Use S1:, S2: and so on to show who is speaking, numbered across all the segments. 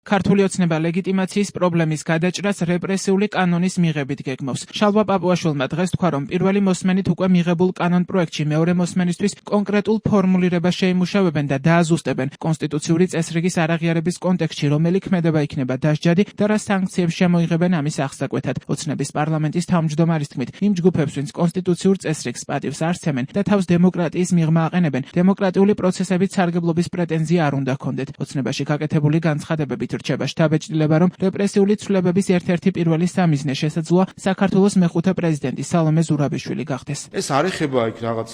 S1: ქართული ოცნება ლეგიტიმაციის პრობლემის გადაჭრას რეპრესიული კანონის მიღებით გეგმავს. შალვა პაპუაშვილმა დღეს თქვა, რომ პირველი მოსმენით უკვე მიღებულ კანონ პროექტში მეორე მოსმენისთვის კონკრეტულ ფორმულირებას შეიმუშავებენ და დააზუსტებენ კონსტიტუციური წესრიგის არაღიარების კონტექსტში, რომელი ქმედება იქნება დასჯადი და რა სანქციებს შემოიღებენ ამის აღსაკვეთად. ოცნების პარლამენტის თავმჯდომარის თქმით, იმ ჯგუფებს, ვინც კონსტიტუციურ წესრიგს პატივს არ სცემენ და თავს დემოკრატიის მიღმა აყენებენ, დემოკრატიული პროცესებით სარგებლობის პრეტენზია არ უნდა ჰქონდეთ. ოცნებაში გაკეთებული განცხადებებით რჩება შთაბეჭდილება, რომ რეპრესიული ცვლილებების ერთ-ერთი პირველი სამიზნე შესაძლოა საქართველოს მეხუთე პრეზიდენტი სალომე ზურაბიშვილი გახდეს.
S2: ეს არ ეხება იქ რაღაც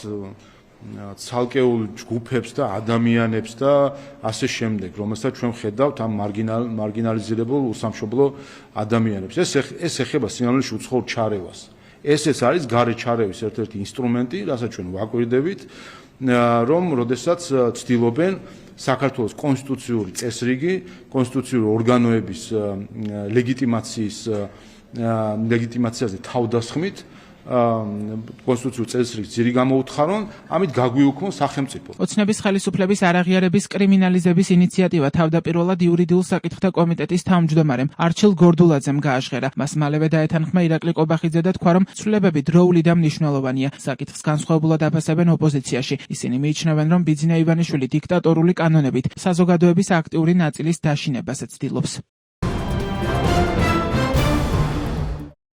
S2: ცალკეულ ჯგუფებს და ადამიანებს და ასე შემდეგ, რომელსაც ჩვენ ხედავთ ამ მარგინალიზირებულ უსამშობლო ადამიანებს. ეს ეხება სინამდვილეში უცხოურ ჩარევას. ესეც არის გარე ჩარევის ერთ-ერთი ინსტრუმენტი, რასაც ჩვენ ვაკვირდებით, რომ როდესაც ცდილობენ საქართველოს კონსტიტუციური წესრიგი, კონსტიტუციური ორგანოების ლეგიტიმაციაზე თავდასხმით კონსტიტუციურ წესრიგს ძირი გამოუთხარონ, ამით გაგვიუქმო სახელმწიფო.
S1: ოცნების ხელისუფლების არაღიარების კრიმინალიზების ინიციატივა თავდაპირველად იურიდიულ საკითხთა კომიტეტის თავმჯდომარემ არჩილ გორდულაძემ გააჟღერა. მას მალევე დაეთანხმა ირაკლი ყობახიძე და თქვა, რომ ცვლილებები დროული და მნიშვნელოვანია. საკითხს განსხვავებულად აფასებენ ოპოზიციაში. ისინი მიიჩნევენ, რომ ბიძინა ივანიშვილი დიქტატორული კანონებით საზოგადოების აქტიური ნაწილის დაშინებასაც ცდილობს.